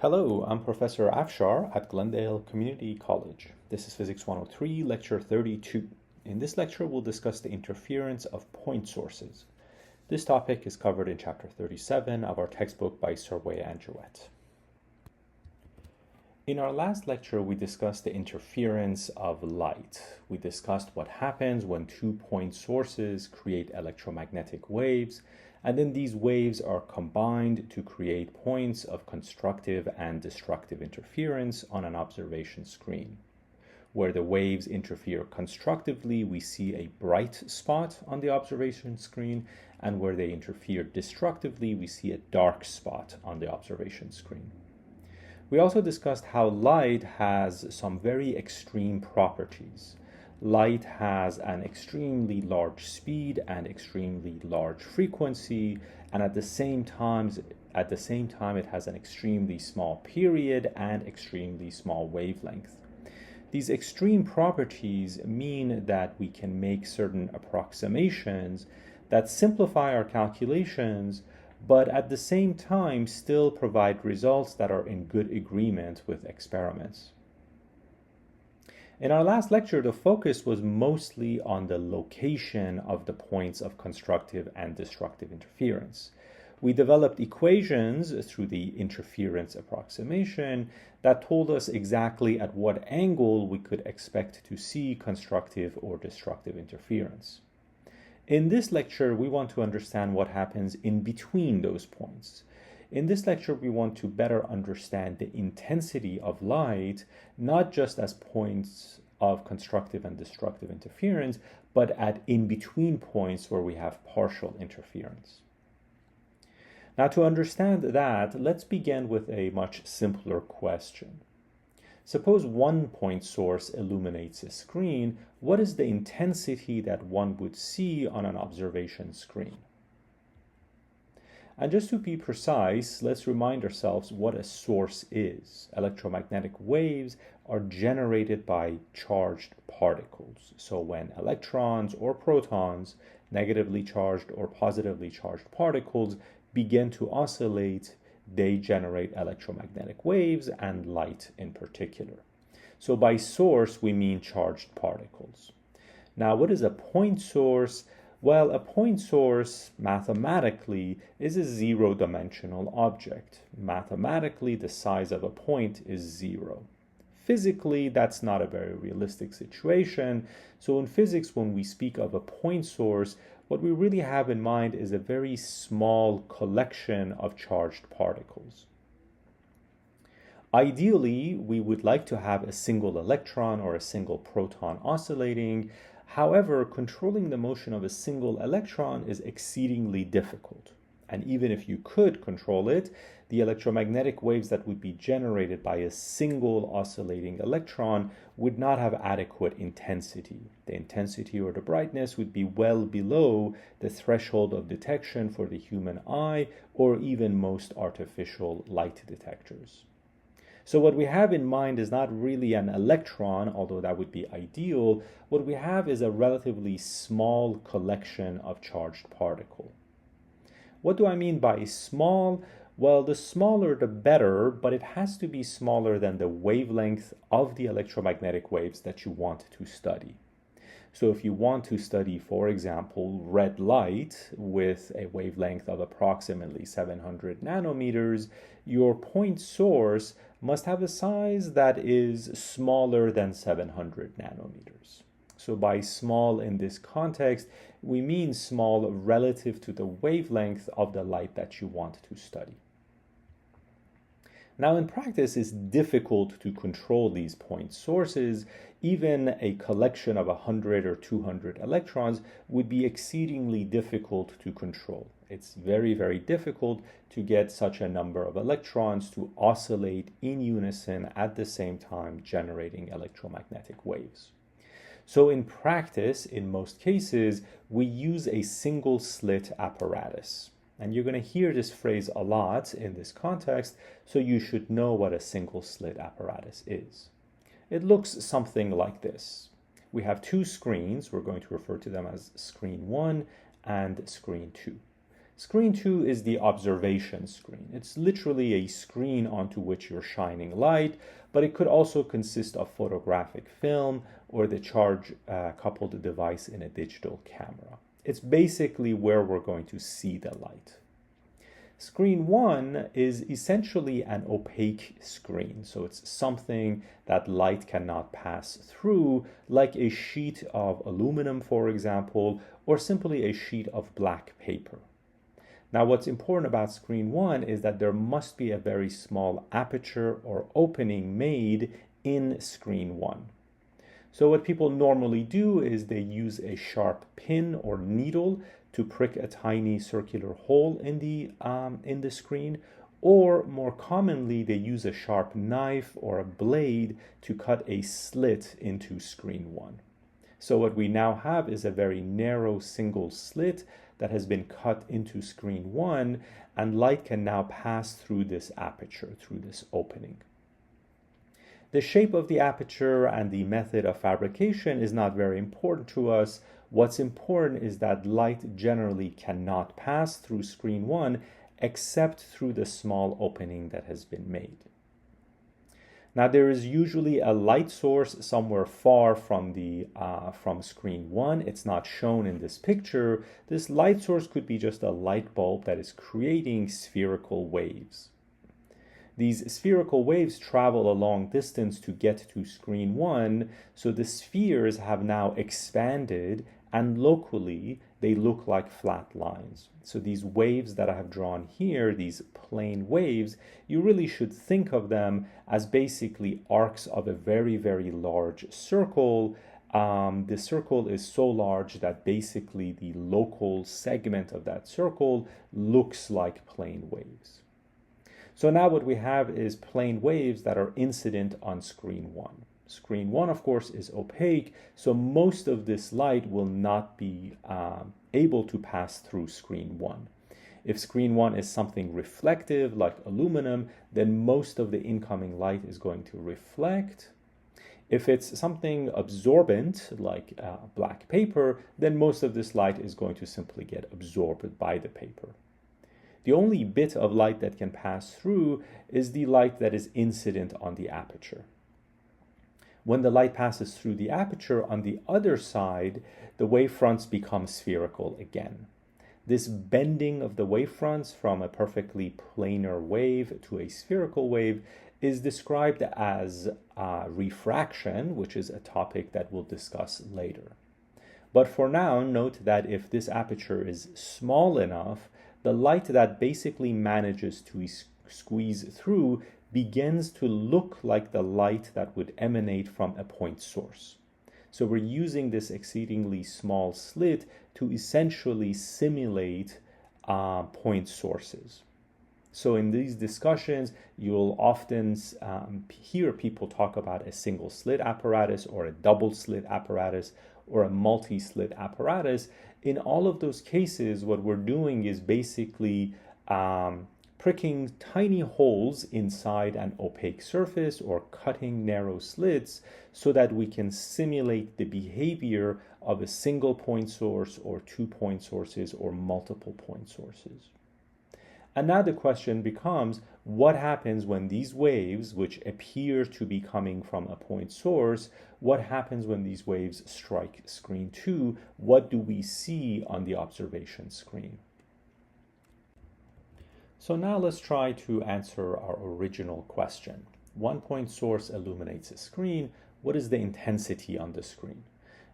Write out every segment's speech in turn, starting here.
Hello, I'm Professor Afshar at Glendale Community College. This is Physics 103, Lecture 32. In this lecture, we'll discuss the interference of point sources. This topic is covered in Chapter 37 of our textbook by Surway and Jouet. In our last lecture, we discussed the interference of light. We discussed what happens when two point sources create electromagnetic waves, and then these waves are combined to create points of constructive and destructive interference on an observation screen. Where the waves interfere constructively, we see a bright spot on the observation screen, and where they interfere destructively, we see a dark spot on the observation screen. We also discussed how light has some very extreme properties. Light has an extremely large speed and extremely large frequency, and at the same time it has an extremely small period and extremely small wavelength. These extreme properties mean that we can make certain approximations that simplify our calculations, but at the same time still provide results that are in good agreement with experiments. In our last lecture, the focus was mostly on the location of the points of constructive and destructive interference. We developed equations through the interference approximation that told us exactly at what angle we could expect to see constructive or destructive interference. In this lecture, we want to understand what happens in between those points. In this lecture, we want to better understand the intensity of light, not just as points of constructive and destructive interference, but at in-between points where we have partial interference. Now, to understand that, let's begin with a much simpler question. Suppose one point source illuminates a screen. What is the intensity that one would see on an observation screen? And just to be precise, let's remind ourselves what a source is. Electromagnetic waves are generated by charged particles. So when electrons or protons, negatively charged or positively charged particles, begin to oscillate, they generate electromagnetic waves and light in particular. So by source, we mean charged particles. Now, what is a point source? Well, a point source, mathematically, is a zero-dimensional object. Mathematically, the size of a point is zero. Physically, that's not a very realistic situation. So in physics, when we speak of a point source, what we really have in mind is a very small collection of charged particles. Ideally, we would like to have a single electron or a single proton oscillating. However, controlling the motion of a single electron is exceedingly difficult. And even if you could control it, the electromagnetic waves that would be generated by a single oscillating electron would not have adequate intensity. The intensity or the brightness would be well below the threshold of detection for the human eye or even most artificial light detectors. So what we have in mind is not really an electron, although that would be ideal. What we have is a relatively small collection of charged particles. What do I mean by small? Well, the smaller the better, but it has to be smaller than the wavelength of the electromagnetic waves that you want to study. So if you want to study, for example, red light with a wavelength of approximately 700 nanometers, your point source must have a size that is smaller than 700 nanometers. So by small in this context, we mean small relative to the wavelength of the light that you want to study. Now, in practice, it's difficult to control these point sources. Even a collection of 100 or 200 electrons would be exceedingly difficult to control. It's very, very difficult to get such a number of electrons to oscillate in unison at the same time, generating electromagnetic waves. So in practice, in most cases, we use a single-slit apparatus. And you're going to hear this phrase a lot in this context, so you should know what a single-slit apparatus is. It looks something like this. We have two screens. We're going to refer to them as screen 1 and screen 2. Screen 2 is the observation screen. It's literally a screen onto which you're shining light, but it could also consist of photographic film or the charge-coupled device in a digital camera. It's basically where we're going to see the light. Screen 1 is essentially an opaque screen, so it's something that light cannot pass through, like a sheet of aluminum, for example, or simply a sheet of black paper. Now, what's important about screen 1 is that there must be a very small aperture or opening made in screen 1. So what people normally do is they use a sharp pin or needle to prick a tiny circular hole in the screen, or more commonly, they use a sharp knife or a blade to cut a slit into screen 1. So what we now have is a very narrow single slit that has been cut into screen 1, and light can now pass through this aperture, through this opening. The shape of the aperture and the method of fabrication is not very important to us. What's important is that light generally cannot pass through screen 1 except through the small opening that has been made. Now, there is usually a light source somewhere far from screen 1. It's not shown in this picture. This light source could be just a light bulb that is creating spherical waves. These spherical waves travel a long distance to get to screen 1, so the spheres have now expanded, and locally they look like flat lines. So these waves that I have drawn here, these plane waves, you really should think of them as basically arcs of a very, very large circle. The circle is so large that basically the local segment of that circle looks like plane waves. So now what we have is plane waves that are incident on screen 1. Screen 1, of course, is opaque, so most of this light will not be able to pass through screen 1. If screen 1 is something reflective, like aluminum, then most of the incoming light is going to reflect. If it's something absorbent, like black paper, then most of this light is going to simply get absorbed by the paper. The only bit of light that can pass through is the light that is incident on the aperture. When the light passes through the aperture, on the other side, the wavefronts become spherical again. This bending of the wavefronts from a perfectly planar wave to a spherical wave is described as refraction, which is a topic that we'll discuss later. But for now, note that if this aperture is small enough, the light that basically manages to squeeze through begins to look like the light that would emanate from a point source. So we're using this exceedingly small slit to essentially simulate point sources. So in these discussions, you'll often hear people talk about a single slit apparatus or a double slit apparatus or a multi-slit apparatus. In all of those cases, what we're doing is basically pricking tiny holes inside an opaque surface or cutting narrow slits so that we can simulate the behavior of a single point source or 2 point sources or multiple point sources. And now the question becomes, what happens when these waves, which appear to be coming from a point source, what happens when these waves strike screen 2? What do we see on the observation screen? So now let's try to answer our original question. 1 point source illuminates a screen. What is the intensity on the screen?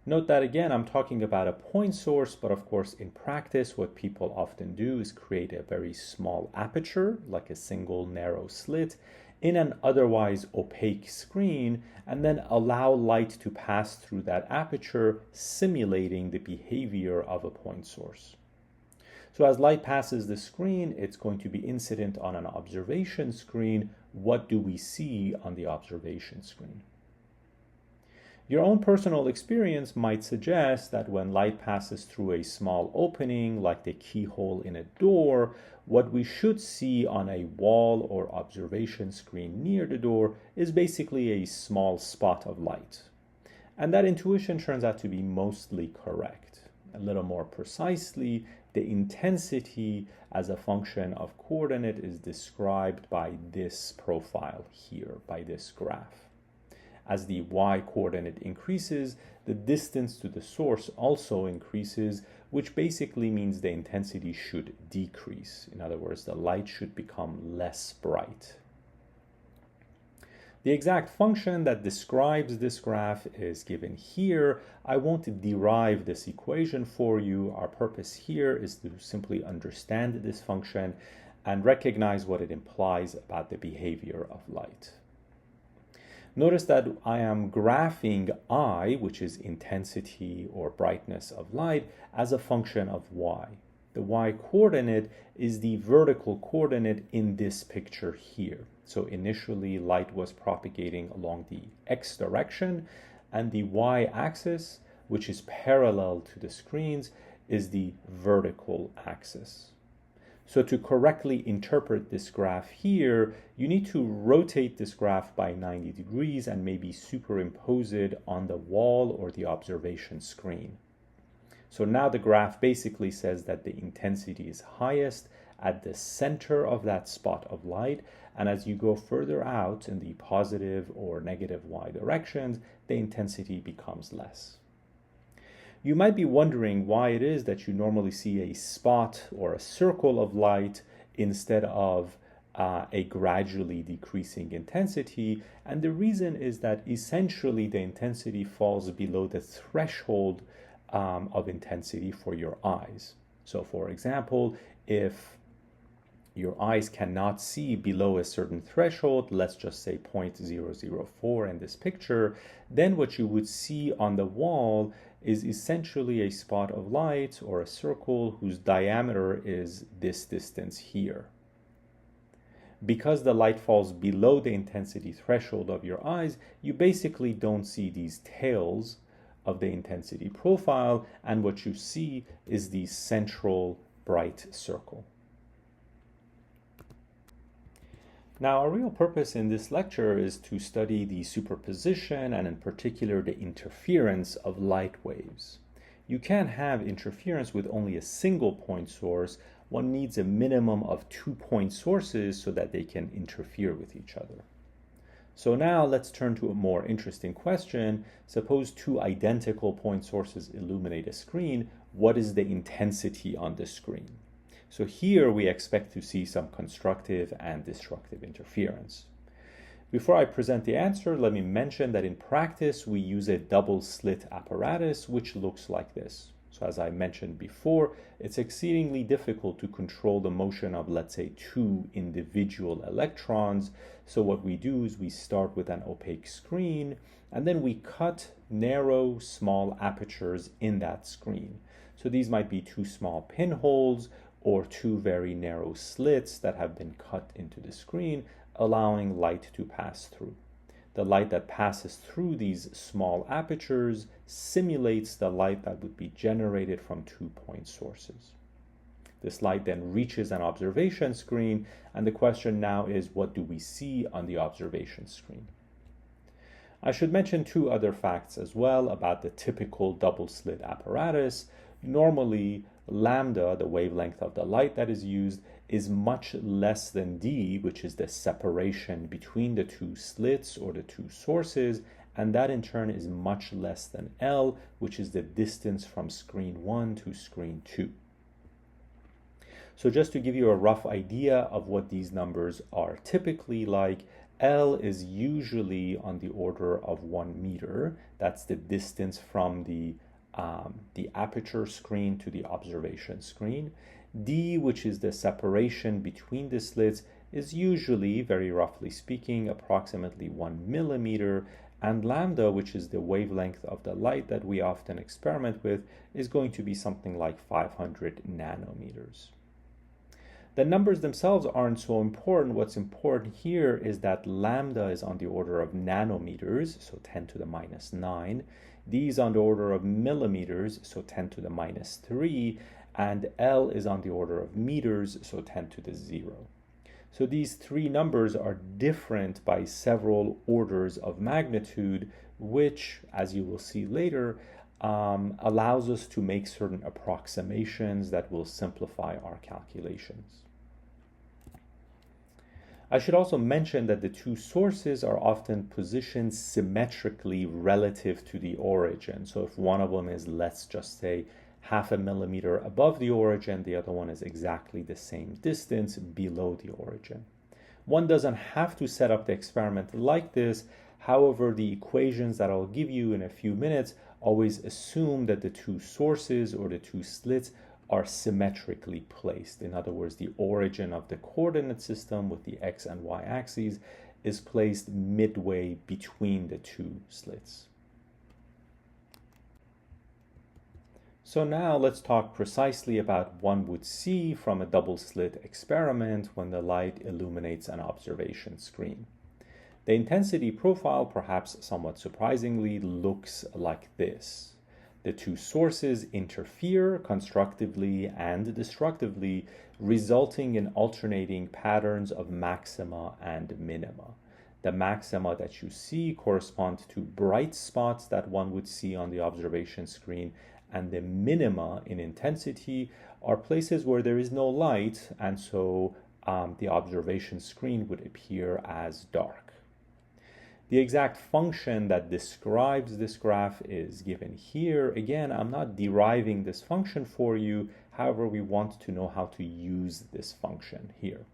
Note that again, I'm talking about a point source, but of course in practice, what people often do is create a very small aperture, like a single narrow slit, in an otherwise opaque screen, and then allow light to pass through that aperture, simulating the behavior of a point source. So as light passes the screen, it's going to be incident on an observation screen. What do we see on the observation screen? Your own personal experience might suggest that when light passes through a small opening, like the keyhole in a door, what we should see on a wall or observation screen near the door is basically a small spot of light. And that intuition turns out to be mostly correct. A little more precisely, the intensity as a function of coordinate is described by this profile here, by this graph. As the y coordinate increases, the distance to the source also increases, which basically means the intensity should decrease. In other words, the light should become less bright. The exact function that describes this graph is given here. I won't derive this equation for you. Our purpose here is to simply understand this function and recognize what it implies about the behavior of light. Notice that I am graphing I, which is intensity or brightness of light, as a function of y. The y coordinate is the vertical coordinate in this picture here. So initially light was propagating along the x direction, and the y-axis, which is parallel to the screens, is the vertical axis. So to correctly interpret this graph here, you need to rotate this graph by 90 degrees and maybe superimpose it on the wall or the observation screen. So now the graph basically says that the intensity is highest at the center of that spot of light, and as you go further out in the positive or negative y directions, the intensity becomes less. You might be wondering why it is that you normally see a spot or a circle of light instead of a gradually decreasing intensity, and the reason is that essentially the intensity falls below the threshold of intensity for your eyes. So for example, if your eyes cannot see below a certain threshold, let's just say 0.004 in this picture, then what you would see on the wall is essentially a spot of light or a circle whose diameter is this distance here. Because the light falls below the intensity threshold of your eyes, you basically don't see these tails of the intensity profile, and what you see is the central bright circle. Now, our real purpose in this lecture is to study the superposition and in particular the interference of light waves. You can't have interference with only a single point source. One needs a minimum of 2 point sources so that they can interfere with each other. So now let's turn to a more interesting question. Suppose two identical point sources illuminate a screen. What is the intensity on the screen? So here we expect to see some constructive and destructive interference. Before I present the answer, let me mention that in practice we use a double-slit apparatus which looks like this. So as I mentioned before, it's exceedingly difficult to control the motion of, let's say, two individual electrons. So what we do is we start with an opaque screen and then we cut narrow, small apertures in that screen. So these might be two small pinholes or two very narrow slits that have been cut into the screen, allowing light to pass through. The light that passes through these small apertures simulates the light that would be generated from 2 point sources. This light then reaches an observation screen, and the question now is, what do we see on the observation screen? I should mention two other facts as well about the typical double-slit apparatus. Normally, lambda, the wavelength of the light that is used, is much less than d, which is the separation between the two slits or the two sources, and that in turn is much less than L, which is the distance from screen 1 to screen 2. So just to give you a rough idea of what these numbers are typically like, L is usually on the order of 1 meter. That's the distance from the aperture screen to the observation screen. D, which is the separation between the slits, is usually, very roughly speaking, approximately 1 millimeter, and lambda, which is the wavelength of the light that we often experiment with, is going to be something like 500 nanometers. The numbers themselves aren't so important. What's important here is that lambda is on the order of nanometers, so 10 to the minus 9. D is on the order of millimeters, so 10 to the minus 3. And L is on the order of meters, so 10 to the 0. So these three numbers are different by several orders of magnitude, which, as you will see later, allows us to make certain approximations that will simplify our calculations. I should also mention that the two sources are often positioned symmetrically relative to the origin. So if one of them is, let's just say, half a millimeter above the origin, the other one is exactly the same distance below the origin. One doesn't have to set up the experiment like this. However, the equations that I'll give you in a few minutes always assume that the two sources or the two slits are symmetrically placed. In other words, the origin of the coordinate system with the x and y axes is placed midway between the two slits. So now let's talk precisely about what one would see from a double slit experiment when the light illuminates an observation screen. The intensity profile, perhaps somewhat surprisingly, looks like this. The two sources interfere constructively and destructively, resulting in alternating patterns of maxima and minima. The maxima that you see correspond to bright spots that one would see on the observation screen, and the minima in intensity are places where there is no light, and so the observation screen would appear as dark. The exact function that describes this graph is given here. Again, I'm not deriving this function for you. However, we want to know how to use this function here.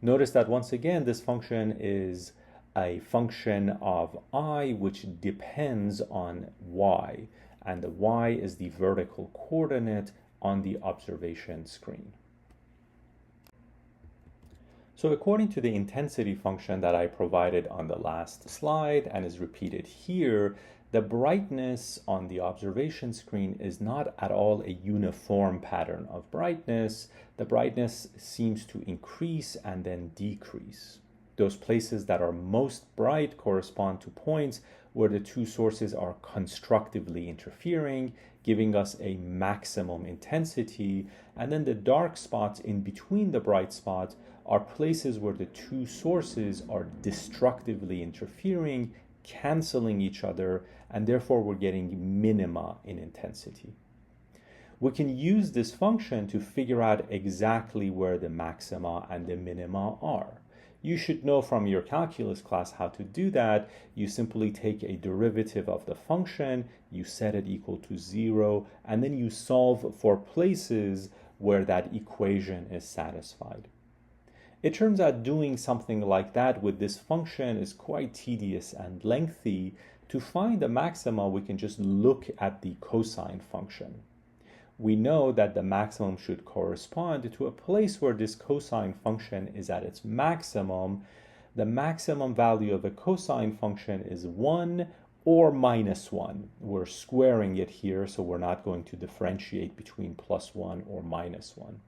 Notice that once again, this function is a function of I, which depends on y, and the y is the vertical coordinate on the observation screen. So according to the intensity function that I provided on the last slide and is repeated here, the brightness on the observation screen is not at all a uniform pattern of brightness. The brightness seems to increase and then decrease. Those places that are most bright correspond to points where the two sources are constructively interfering, giving us a maximum intensity, and then the dark spots in between the bright spots are places where the two sources are destructively interfering, canceling each other, and therefore we're getting minima in intensity. We can use this function to figure out exactly where the maxima and the minima are. You should know from your calculus class how to do that. You simply take a derivative of the function, you set it equal to 0, and then you solve for places where that equation is satisfied. It turns out doing something like that with this function is quite tedious and lengthy. To find the maxima, we can just look at the cosine function. We know that the maximum should correspond to a place where this cosine function is at its maximum. The maximum value of the cosine function is 1 or minus 1. We're squaring it here, so we're not going to differentiate between plus 1 or minus 1.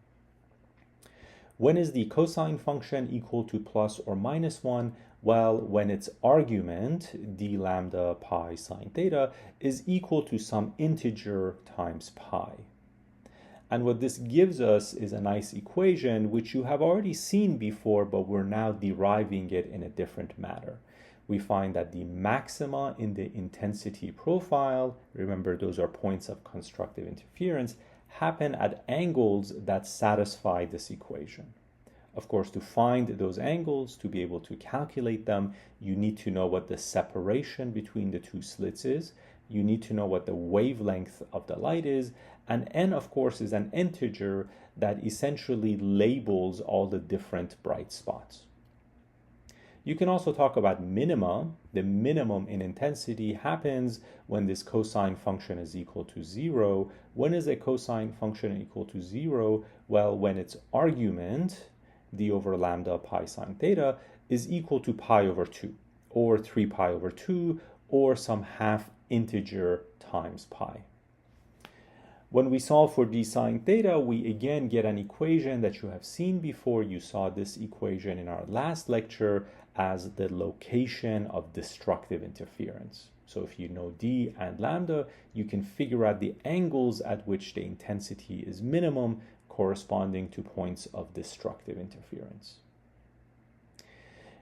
When is the cosine function equal to plus or minus 1? Well, when its argument, d lambda pi sine theta, is equal to some integer times pi. And what this gives us is a nice equation which you have already seen before, but we're now deriving it in a different manner. We find that the maxima in the intensity profile, remember those are points of constructive interference, happen at angles that satisfy this equation. Of course, to find those angles, to be able to calculate them, you need to know what the separation between the two slits is. You need to know what the wavelength of the light is. And n, of course, is an integer that essentially labels all the different bright spots. You can also talk about minima. The minimum in intensity happens when this cosine function is equal to 0. When is a cosine function equal to 0? Well, when its argument, d over lambda pi sine theta, is equal to pi over 2, or 3 pi over 2, or some half integer times pi. When we solve for d sine theta, we again get an equation that you have seen before. You saw this equation in our last lecture as the location of destructive interference. So if you know d and lambda, you can figure out the angles at which the intensity is minimum corresponding to points of destructive interference.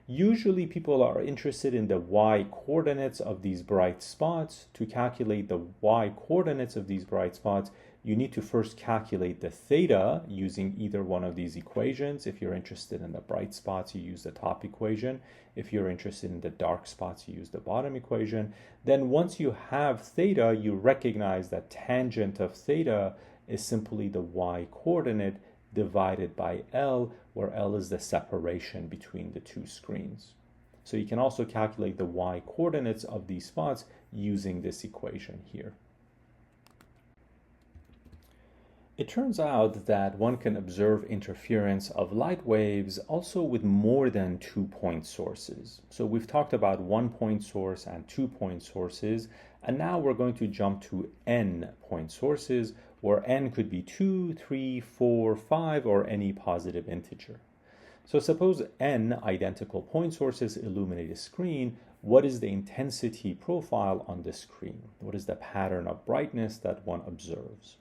Usually people are interested in the y coordinates of these bright spots. To calculate the y coordinates of these bright spots, you need to first calculate the theta using either one of these equations. If you're interested in the bright spots, you use the top equation. If you're interested in the dark spots, you use the bottom equation. Then once you have theta, you recognize that tangent of theta is simply the y coordinate divided by L, where L is the separation between the two screens. So you can also calculate the y coordinates of these spots using this equation here. It turns out that one can observe interference of light waves also with more than 2-point sources. So we've talked about 1-point source and 2-point sources, and now we're going to jump to n-point sources, where n could be 2, 3, 4, 5, or any positive integer. So suppose n identical point sources illuminate a screen. What is the intensity profile on the screen? What is the pattern of brightness that one observes?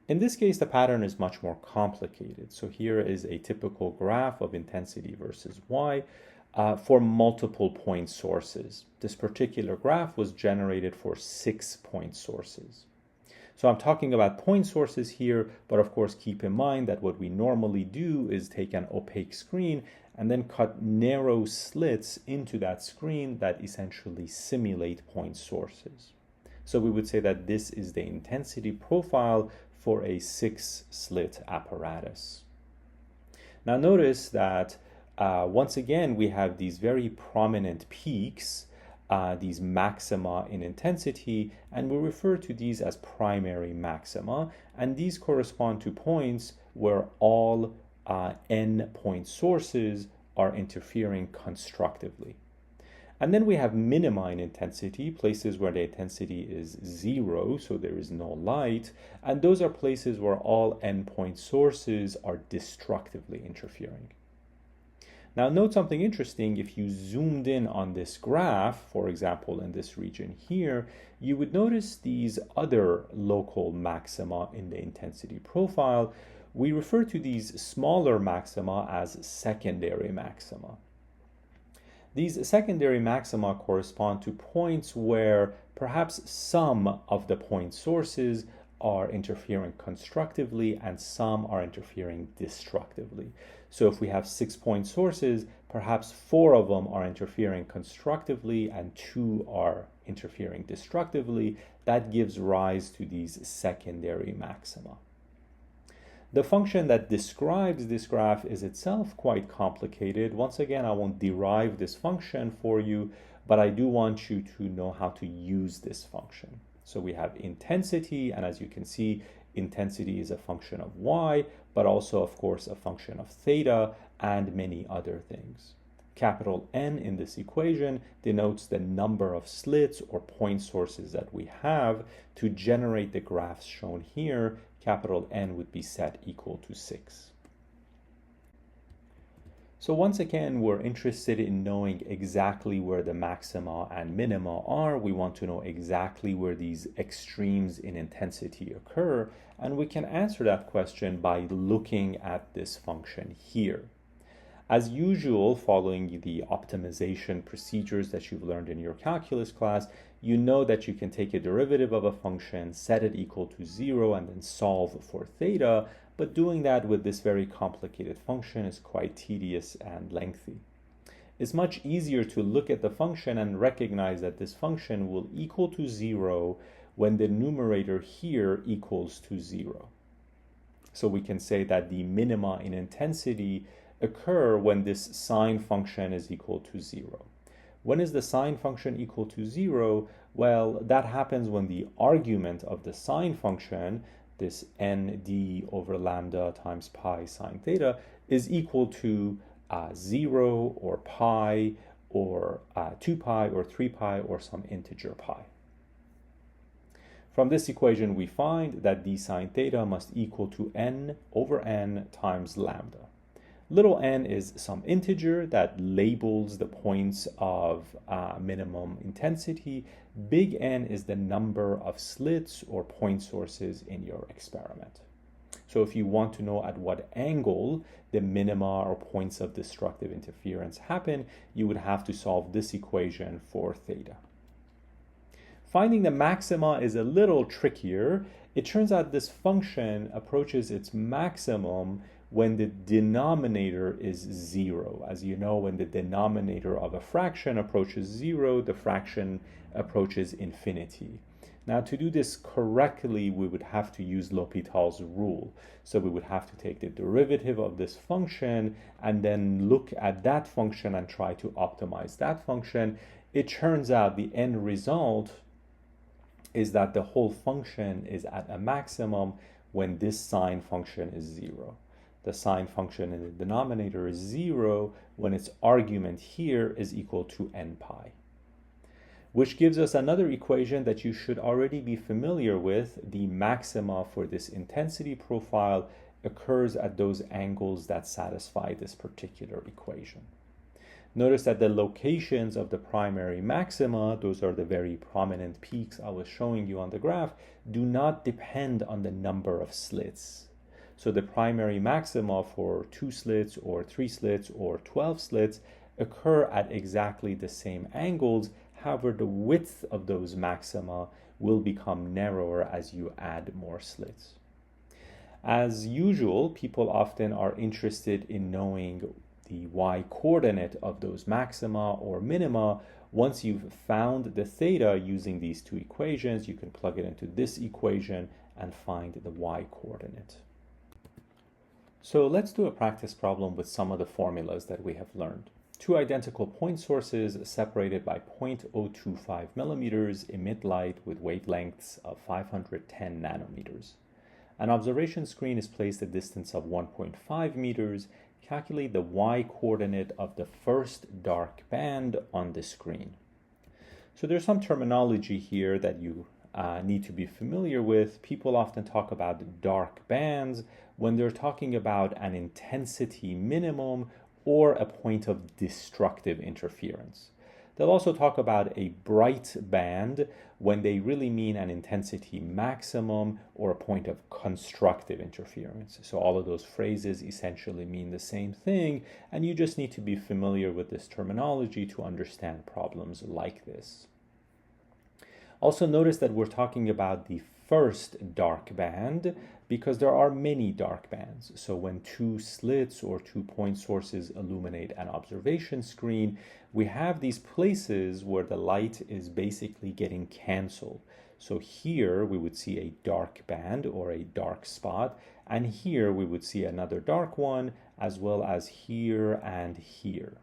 In this case, the pattern is much more complicated. So here is a typical graph of intensity versus y for multiple point sources. This particular graph was generated for 6-point sources. So I'm talking about point sources here, but of course keep in mind that what we normally do is take an opaque screen and then cut narrow slits into that screen that essentially simulate point sources. So we would say that this is the intensity profile for a 6-slit apparatus. Now notice that once again we have these very prominent peaks, these maxima in intensity, and we refer to these as primary maxima, and these correspond to points where all n-point sources are interfering constructively. And then we have minima in intensity, places where the intensity is 0, so there is no light, and those are places where all n-point sources are destructively interfering. Now note something interesting. If you zoomed in on this graph, for example in this region here, you would notice these other local maxima in the intensity profile. We refer to these smaller maxima as secondary maxima. These secondary maxima correspond to points where perhaps some of the point sources are interfering constructively and some are interfering destructively. So if we have 6-point sources, perhaps 4 of them are interfering constructively and 2 are interfering destructively. That gives rise to these secondary maxima. The function that describes this graph is itself quite complicated. Once again, I won't derive this function for you, but I do want you to know how to use this function. So we have intensity, and as you can see, intensity is a function of y, but also, of course, a function of theta and many other things. Capital N in this equation denotes the number of slits or point sources that we have. To generate the graphs shown here, capital N would be set equal to 6. So once again, we're interested in knowing exactly where the maxima and minima are. We want to know exactly where these extremes in intensity occur, and we can answer that question by looking at this function here. As usual, following the optimization procedures that you've learned in your calculus class, you know that you can take a derivative of a function, set it equal to 0, and then solve for theta, but doing that with this very complicated function is quite tedious and lengthy. It's much easier to look at the function and recognize that this function will equal to 0 when the numerator here equals to 0. So we can say that the minima in intensity occur when this sine function is equal to 0. When is the sine function equal to 0? Well, that happens when the argument of the sine function, this nd over lambda times pi sine theta, is equal to 0 or pi or 2 pi or 3 pi or some integer pi. From this equation, we find that d sine theta must equal to n over n times lambda. Little n is some integer that labels the points of minimum intensity. Big N is the number of slits or point sources in your experiment. So if you want to know at what angle the minima or points of destructive interference happen, you would have to solve this equation for theta. Finding the maxima is a little trickier. It turns out this function approaches its maximum when the denominator is 0. As you know, when the denominator of a fraction approaches 0, the fraction approaches infinity. Now, to do this correctly, we would have to use L'Hopital's rule. So we would have to take the derivative of this function and then look at that function and try to optimize that function. It turns out the end result is that the whole function is at a maximum when this sine function is 0. The sine function in the denominator is 0 when its argument here is equal to n pi. Which gives us another equation that you should already be familiar with. The maxima for this intensity profile occurs at those angles that satisfy this particular equation. Notice that the locations of the primary maxima, those are the very prominent peaks I was showing you on the graph, do not depend on the number of slits. So the primary maxima for 2 slits or 3 slits or 12 slits occur at exactly the same angles. However, the width of those maxima will become narrower as you add more slits. As usual, people often are interested in knowing the y-coordinate of those maxima or minima. Once you've found the theta using these two equations, you can plug it into this equation and find the y-coordinate. So let's do a practice problem with some of the formulas that we have learned. Two identical point sources separated by 0.025 millimeters emit light with wavelengths of 510 nanometers. An observation screen is placed at a distance of 1.5 meters. Calculate the y-coordinate of the first dark band on the screen. So there's some terminology here that you need to be familiar with. People often talk about dark bands when they're talking about an intensity minimum or a point of destructive interference. They'll also talk about a bright band when they really mean an intensity maximum or a point of constructive interference. So all of those phrases essentially mean the same thing, and you just need to be familiar with this terminology to understand problems like this. Also notice that we're talking about the first dark band because there are many dark bands. So when 2 slits or 2 point sources illuminate an observation screen, we have these places where the light is basically getting canceled. So here we would see a dark band or a dark spot, and here we would see another dark one, as well as here and here.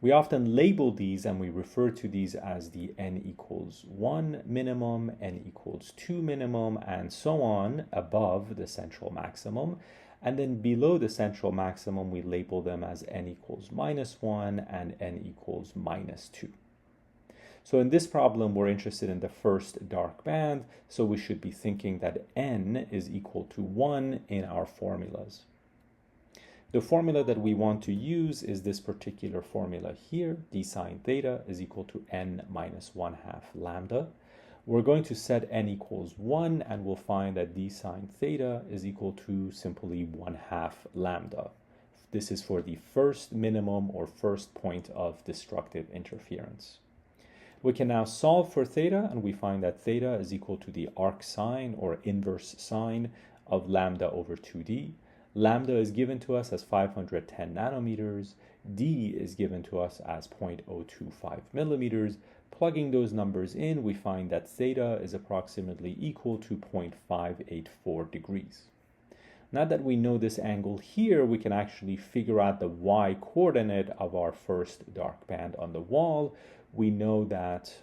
We often label these and we refer to these as the n equals 1 minimum, n equals 2 minimum, and so on above the central maximum. And then below the central maximum, we label them as n equals -1 and n equals -2. So in this problem, we're interested in the first dark band, so we should be thinking that n is equal to 1 in our formulas. The formula that we want to use is this particular formula here. D sine theta is equal to n minus 1/2 lambda. We're going to set n equals 1, and we'll find that d sine theta is equal to simply 1/2 lambda. This is for the first minimum or first point of destructive interference. We can now solve for theta, and we find that theta is equal to the arc sine or inverse sine of lambda over 2d. Lambda is given to us as 510 nanometers. D is given to us as 0.025 millimeters. Plugging those numbers in, we find that theta is approximately equal to 0.584 degrees. Now that we know this angle here, we can actually figure out the y-coordinate of our first dark band on the wall. We know that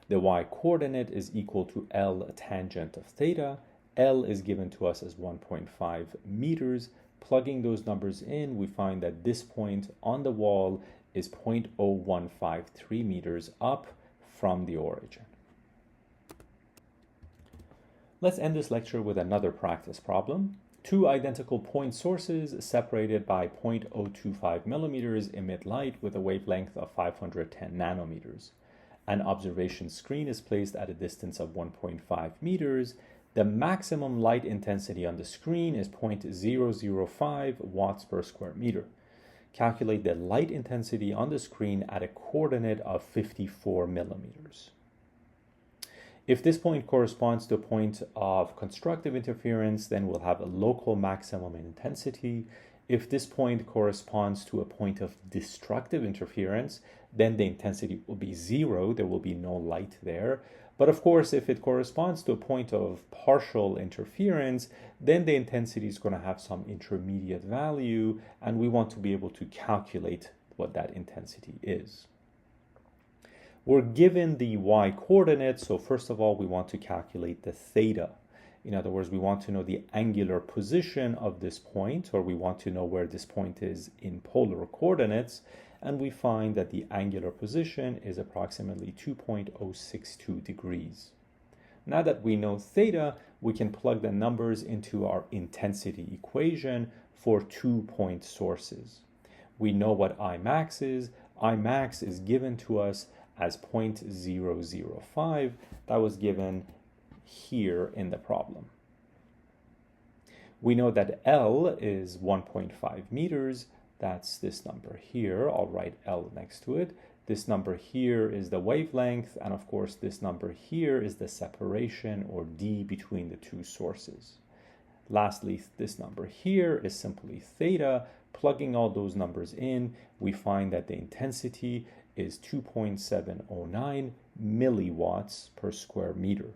the y-coordinate is equal to L tangent of theta. L is given to us as 1.5 meters. Plugging those numbers in, we find that this point on the wall is 0.0153 meters up from the origin. Let's end this lecture with another practice problem. Two identical point sources separated by 0.025 millimeters emit light with a wavelength of 510 nanometers. An observation screen is placed at a distance of 1.5 meters. The maximum light intensity on the screen is 0.005 watts per square meter. Calculate the light intensity on the screen at a coordinate of 54 millimeters. If this point corresponds to a point of constructive interference, then we'll have a local maximum intensity. If this point corresponds to a point of destructive interference, then the intensity will be 0. There will be no light there. But of course, if it corresponds to a point of partial interference, then the intensity is going to have some intermediate value, and we want to be able to calculate what that intensity is. We're given the y coordinates, so first of all, we want to calculate the theta. In other words, we want to know the angular position of this point, or we want to know where this point is in polar coordinates, and we find that the angular position is approximately 2.062 degrees. Now that we know theta, we can plug the numbers into our intensity equation for 2-point sources. We know what Imax is. Imax is given to us as 0.005. That was given here in the problem. We know that L is 1.5 meters. That's this number here. I'll write L next to it. This number here is the wavelength, and of course this number here is the separation, or D, between the two sources. Lastly, this number here is simply theta. Plugging all those numbers in, we find that the intensity is 2.709 milliwatts per square meter.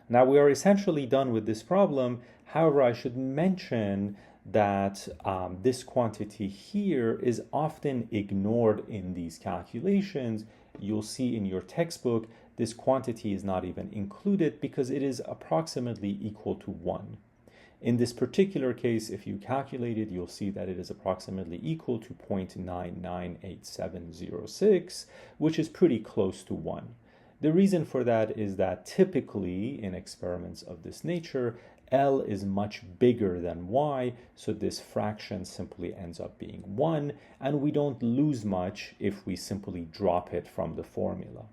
Now we are essentially done with this problem. However, I should mention that this quantity here is often ignored in these calculations. You'll see in your textbook, this quantity is not even included because it is approximately equal to 1. In this particular case, if you calculate it, you'll see that it is approximately equal to 0.998706, which is pretty close to 1. The reason for that is that typically in experiments of this nature, L is much bigger than Y, so this fraction simply ends up being 1, and we don't lose much if we simply drop it from the formula.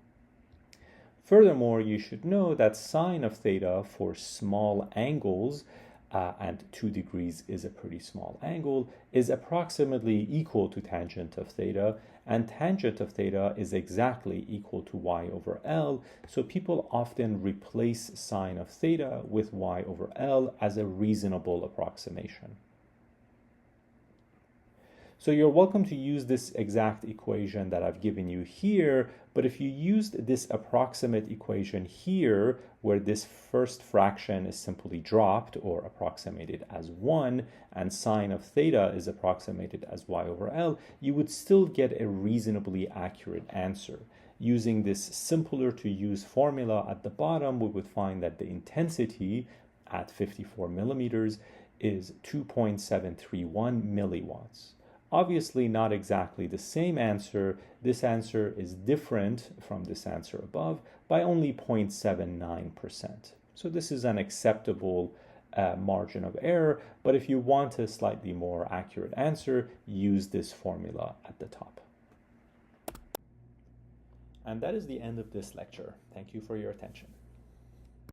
Furthermore, you should know that sine of theta for small angles, and 2 degrees is a pretty small angle, is approximately equal to tangent of theta, and tangent of theta is exactly equal to y over L, so people often replace sine of theta with y over L as a reasonable approximation. So you're welcome to use this exact equation that I've given you here, but if you used this approximate equation here, where this first fraction is simply dropped or approximated as 1, and sine of theta is approximated as y over L, you would still get a reasonably accurate answer. Using this simpler to use formula at the bottom, we would find that the intensity at 54 millimeters is 2.731 milliwatts. Obviously not exactly the same answer. This answer is different from this answer above by only 0.79%. So this is an acceptable margin of error, but if you want a slightly more accurate answer, use this formula at the top. And that is the end of this lecture. Thank you for your attention.